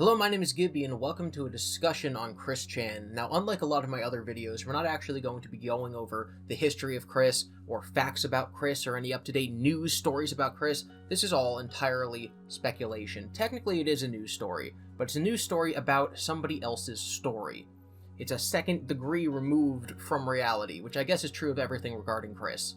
Hello, my name is GiBi, and welcome to a discussion on Chris Chan. Now, unlike a lot of my other videos, we're not actually going to be going over the history of Chris, or facts about Chris, or any up-to-date news stories about Chris. This is all entirely speculation. Technically, it is a news story, but it's a news story about somebody else's story. It's a second degree removed from reality, which I guess is true of everything regarding Chris.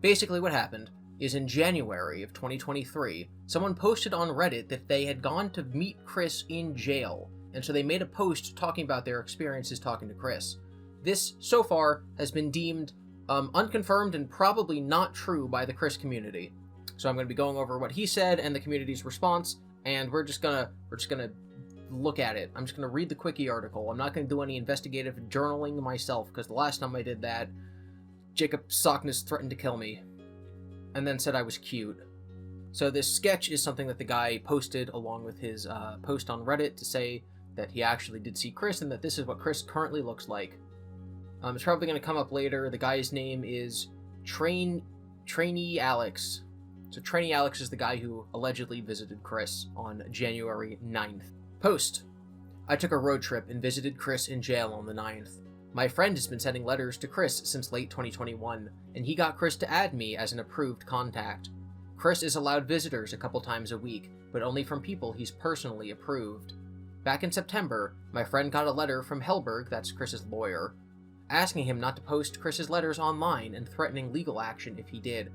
Basically, what happened is in January of 2023, someone posted on Reddit that they had gone to meet Chris in jail, and so they made a post talking about their experiences talking to Chris. This, so far, has been deemed unconfirmed and probably not true by the Chris community. So I'm going to be going over what he said and the community's response, and we're just gonna look at it. I'm just gonna read the quickie article. I'm not gonna do any investigative journaling myself, because the last time I did that, Jacob Sockness threatened to kill me and then said I was cute. So this sketch is something that the guy posted along with his post on Reddit to say that he actually did see Chris and that this is what Chris currently looks like. It's probably going to come up later. The guy's name is Trainee Alex. So Trainee Alex is the guy who allegedly visited Chris on January 9th. Post. I took a road trip and visited Chris in jail on the 9th. My friend has been sending letters to Chris since late 2021, and he got Chris to add me as an approved contact. Chris is allowed visitors a couple times a week, but only from people he's personally approved. Back in September, my friend got a letter from Helberg, that's Chris's lawyer, asking him not to post Chris's letters online and threatening legal action if he did.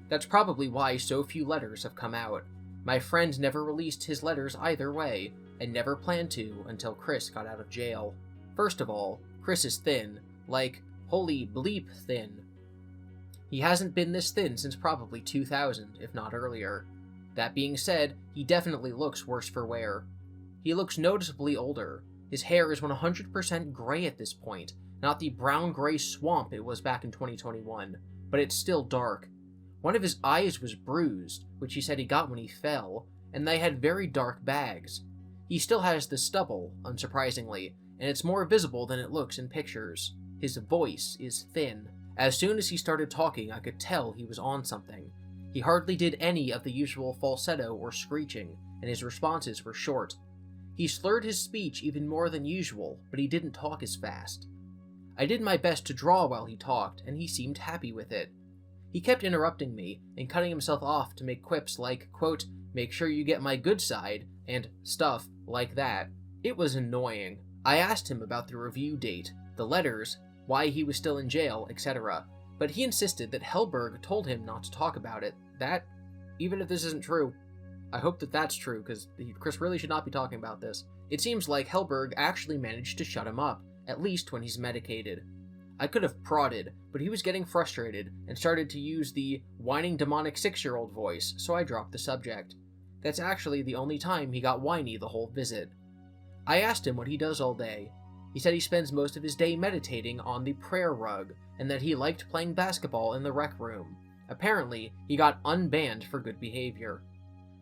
That's probably why so few letters have come out. My friend never released his letters either way, and never planned to until Chris got out of jail. First of all, Chris is thin, like, holy bleep thin. He hasn't been this thin since probably 2000, if not earlier. That being said, he definitely looks worse for wear. He looks noticeably older. His hair is 100% gray at this point, not the brown-gray swamp it was back in 2021, but it's still dark. One of his eyes was bruised, which he said he got when he fell, and they had very dark bags. He still has the stubble, unsurprisingly, and it's more visible than it looks in pictures. His voice is thin. As soon as he started talking, I could tell he was on something. He hardly did any of the usual falsetto or screeching, and his responses were short. He slurred his speech even more than usual, but he didn't talk as fast. I did my best to draw while he talked, and he seemed happy with it. He kept interrupting me and cutting himself off to make quips like, quote, "make sure you get my good side," and stuff like that. It was annoying. I asked him about the review date, the letters, why he was still in jail, etc., but he insisted that Helberg told him not to talk about it. That, even if this isn't true, I hope that that's true, because Chris really should not be talking about this. It seems like Helberg actually managed to shut him up, at least when he's medicated. I could have prodded, but he was getting frustrated and started to use the whining demonic 6-year-old voice, so I dropped the subject. That's actually the only time he got whiny the whole visit. I asked him what he does all day. He said he spends most of his day meditating on the prayer rug, and that he liked playing basketball in the rec room. Apparently, he got unbanned for good behavior.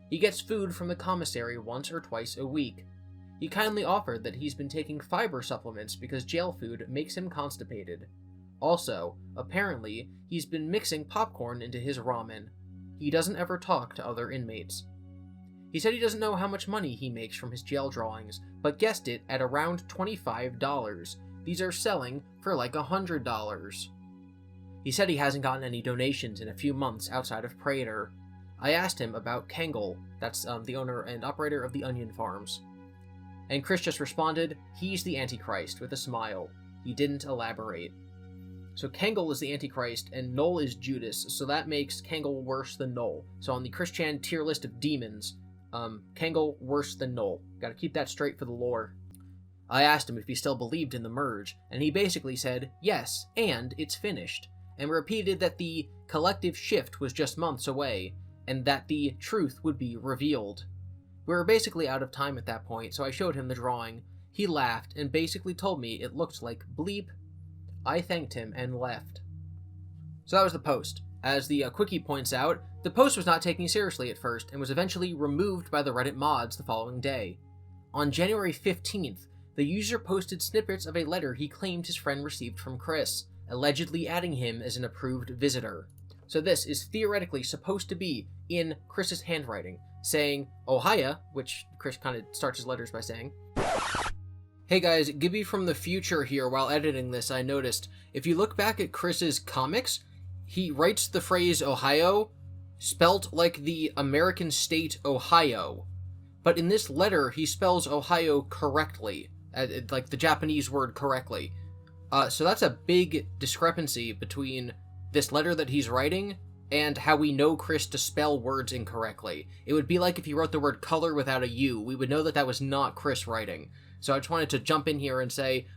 He gets food from the commissary once or twice a week. He kindly offered that he's been taking fiber supplements because jail food makes him constipated. Also, apparently, he's been mixing popcorn into his ramen. He doesn't ever talk to other inmates. He said he doesn't know how much money he makes from his jail drawings, but guessed it at around $25. These are selling for like $100. He said he hasn't gotten any donations in a few months outside of Prater. I asked him about Kangol, that's the owner and operator of the onion farms. And Chris just responded, he's the Antichrist, with a smile. He didn't elaborate. So Kangol is the Antichrist, and Null is Judas, so that makes Kangol worse than Null. So on the Chris Chan tier list of demons, Kangol worse than Null. Gotta keep that straight for the lore. I asked him if he still believed in the merge, and he basically said, yes, and it's finished, and repeated that the collective shift was just months away, and that the truth would be revealed. We were basically out of time at that point, so I showed him the drawing. He laughed, and basically told me it looked like bleep. I thanked him and left. So that was the post. As the quickie points out, the post was not taken seriously at first, and was eventually removed by the Reddit mods the following day. On January 15th, the user posted snippets of a letter he claimed his friend received from Chris, allegedly adding him as an approved visitor. So this is theoretically supposed to be in Chris's handwriting, saying Ohio, which Chris kind of starts his letters by saying. Hey guys, GiBi from the future here. While editing this, I noticed, if you look back at Chris's comics, he writes the phrase Ohio spelt like the American state Ohio. But in this letter, he spells Ohio correctly, like the Japanese word correctly. So that's a big discrepancy between this letter that he's writing and how we know Chris to spell words incorrectly. It would be like if he wrote the word color without a U. We would know that that was not Chris writing. So I just wanted to jump in here and say,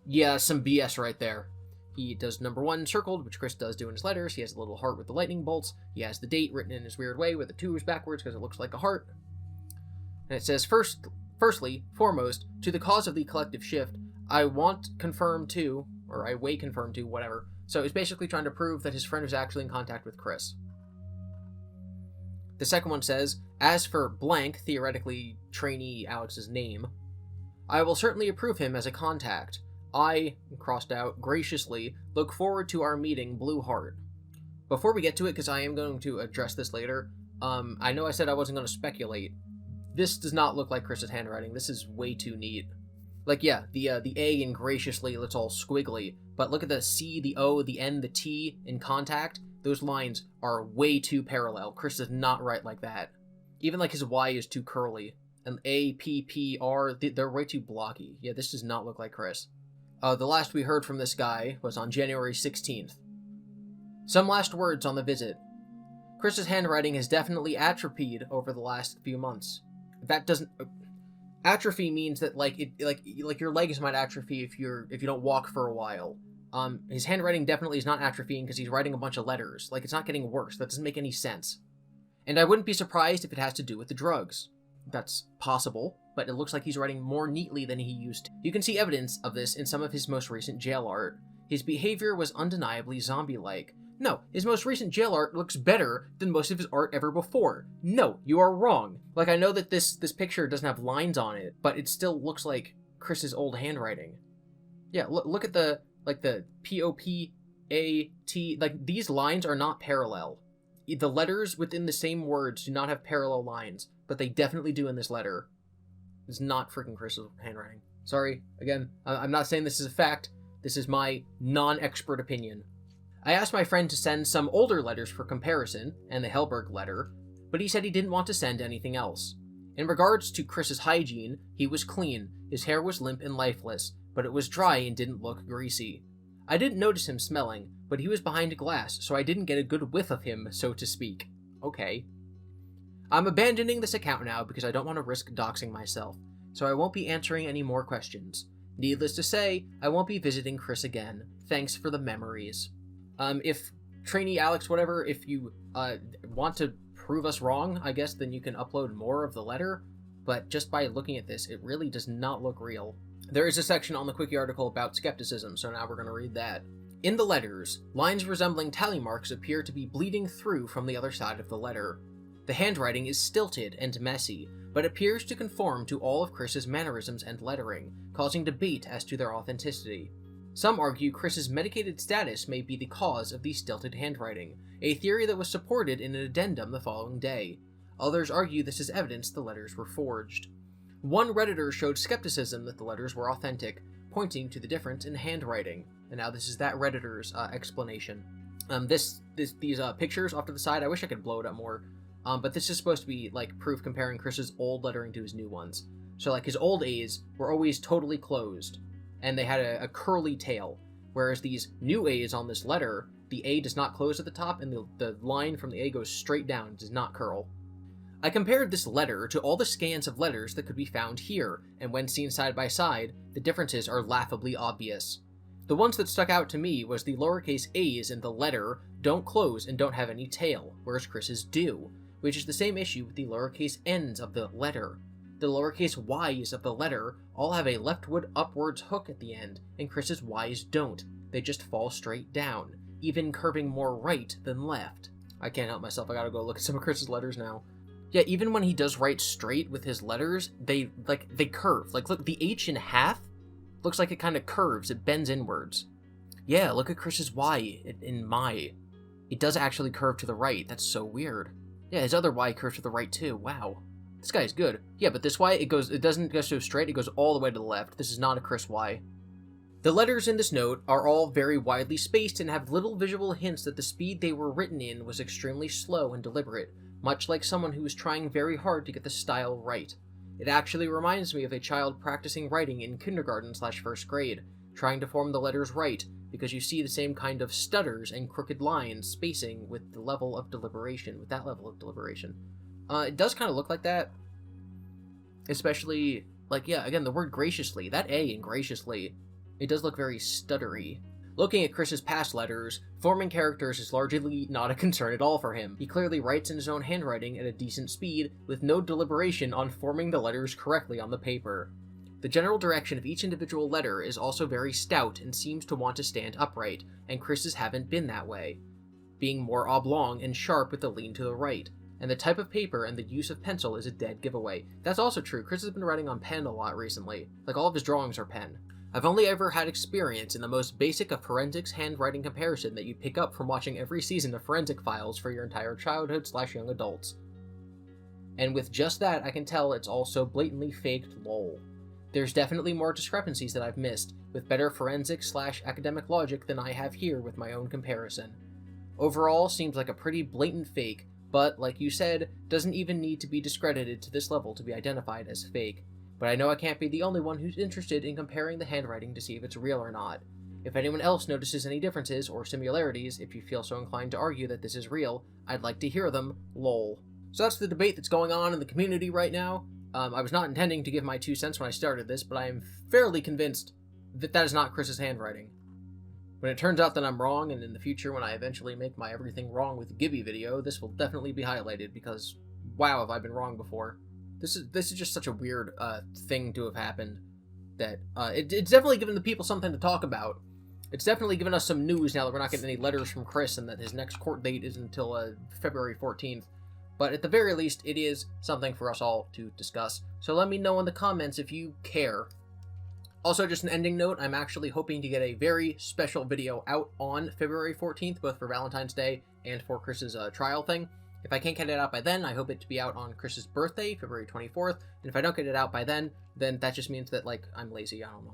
yeah, some BS right there. He does number 1 circled, which Chris does do in his letters. He has a little heart with the lightning bolts. He has the date written in his weird way with the 2 is backwards because it looks like a heart. And it says, firstly, foremost, to the cause of the collective shift, I want confirm to, or I way confirm to, whatever. So it's basically trying to prove that his friend was actually in contact with Chris. The second one says, as for blank, theoretically trainee Alex's name, I will certainly approve him as a contact. I, crossed out, graciously look forward to our meeting, Blue Heart. Before we get to it, because I am going to address this later, I know I said I wasn't going to speculate. This does not look like Chris's handwriting. This is way too neat. Like, yeah, the A in graciously looks all squiggly, but look at the C, the O, the N, the T in contact. Those lines are way too parallel. Chris does not write like that. Even like his Y is too curly. And A, P, P, R, they're way too blocky. Yeah, this does not look like Chris. The last we heard from this guy was on January 16th. Some last words on the visit. Chris's handwriting has definitely atrophied over the last few months. That doesn't... Atrophy means that like your legs might atrophy if you don't walk for a while. His handwriting definitely is not atrophying because he's writing a bunch of letters. Like, it's not getting worse. That doesn't make any sense. And I wouldn't be surprised if it has to do with the drugs. That's possible, but it looks like he's writing more neatly than he used to. You can see evidence of this in some of his most recent jail art. His behavior was undeniably zombie-like. No, his most recent jail art looks better than most of his art ever before. No, you are wrong. Like, I know that this picture doesn't have lines on it, but it still looks like Chris's old handwriting. Yeah, look at the P-O-P-A-T, like, these lines are not parallel. The letters within the same words do not have parallel lines, but they definitely do in this letter. It's not freaking Chris's handwriting. Sorry, again, I'm not saying this is a fact. This is my non-expert opinion. I asked my friend to send some older letters for comparison, and the Helberg letter, but he said he didn't want to send anything else. In regards to Chris's hygiene, he was clean, his hair was limp and lifeless, but it was dry and didn't look greasy. I didn't notice him smelling, but he was behind glass, so I didn't get a good whiff of him, so to speak. Okay. I'm abandoning this account now because I don't want to risk doxing myself, so I won't be answering any more questions. Needless to say, I won't be visiting Chris again. Thanks for the memories. If trainee Alex, whatever, if you want to prove us wrong, I guess, then you can upload more of the letter, but just by looking at this, it really does not look real. There is a section on the Quickie article about skepticism, so now we're going to read that. In the letters, lines resembling tally marks appear to be bleeding through from the other side of the letter. The handwriting is stilted and messy, but appears to conform to all of Chris's mannerisms and lettering, causing debate as to their authenticity. Some argue Chris's medicated status may be the cause of the stilted handwriting, a theory that was supported in an addendum the following day. Others argue this is evidence the letters were forged. One Redditor showed skepticism that the letters were authentic, pointing to the difference in handwriting. And now this is that Redditor's explanation. These pictures off to the side, I wish I could blow it up more, but this is supposed to be like proof comparing Chris's old lettering to his new ones. So like his old A's were always totally closed, and they had a curly tail, whereas these new A's on this letter, the A does not close at the top, and the line from the A goes straight down, does not curl. I compared this letter to all the scans of letters that could be found here, and when seen side by side, the differences are laughably obvious. The ones that stuck out to me was the lowercase a's in the letter don't close and don't have any tail, whereas Chris's do, which is the same issue with the lowercase n's of the letter. The lowercase y's of the letter all have a leftward upwards hook at the end, and Chris's y's don't. They just fall straight down, even curving more right than left. I can't help myself, I gotta go look at some of Chris's letters now. Yeah, even when he does write straight with his letters, they curve. Like, look, the H in half looks like it kind of curves. It bends inwards. Yeah, look at Chris's Y in my. It does actually curve to the right. That's so weird. Yeah, his other Y curves to the right too. Wow. This guy's good. Yeah, but this Y, it doesn't go so straight, it goes all the way to the left. This is not a Chris Y. The letters in this note are all very widely spaced and have little visual hints that the speed they were written in was extremely slow and deliberate, much like someone who was trying very hard to get the style right. It actually reminds me of a child practicing writing in kindergarten/first grade, trying to form the letters right, because you see the same kind of stutters and crooked lines spacing with that level of deliberation. It does kind of look like that, especially, like, yeah, again, the word graciously, that A in graciously, it does look very stuttery. Looking at Chris's past letters, forming characters is largely not a concern at all for him. He clearly writes in his own handwriting at a decent speed, with no deliberation on forming the letters correctly on the paper. The general direction of each individual letter is also very stout and seems to want to stand upright, and Chris's haven't been that way, being more oblong and sharp with a lean to the right. And the type of paper and the use of pencil is a dead giveaway. That's also true. Chris has been writing on pen a lot recently. Like, all of his drawings are pen. I've only ever had experience in the most basic of forensics handwriting comparison that you pick up from watching every season of Forensic Files for your entire childhood/young adults. And with just that, I can tell it's all so blatantly faked lol. There's definitely more discrepancies that I've missed, with better forensic/academic logic than I have here with my own comparison. Overall, seems like a pretty blatant fake, but, like you said, doesn't even need to be discredited to this level to be identified as fake. But I know I can't be the only one who's interested in comparing the handwriting to see if it's real or not. If anyone else notices any differences or similarities, if you feel so inclined to argue that this is real, I'd like to hear them, lol. So that's the debate that's going on in the community right now. I was not intending to give my 2 cents when I started this, but I am fairly convinced that that is not Chris's handwriting. When it turns out that I'm wrong, and in the future when I eventually make my everything wrong with GiBi video, this will definitely be highlighted, because wow, have I been wrong before. This is just such a weird thing to have happened that it's definitely given the people something to talk about. It's definitely given us some news now that we're not getting any letters from Chris and that his next court date isn't until February 14th. But at the very least, it is something for us all to discuss. So let me know in the comments if you care. Also, just an ending note, I'm actually hoping to get a very special video out on February 14th, both for Valentine's Day and for Chris's trial thing. If I can't get it out by then, I hope it to be out on Chris's birthday, February 24th. And if I don't get it out by then that just means that, like, I'm lazy, I don't know.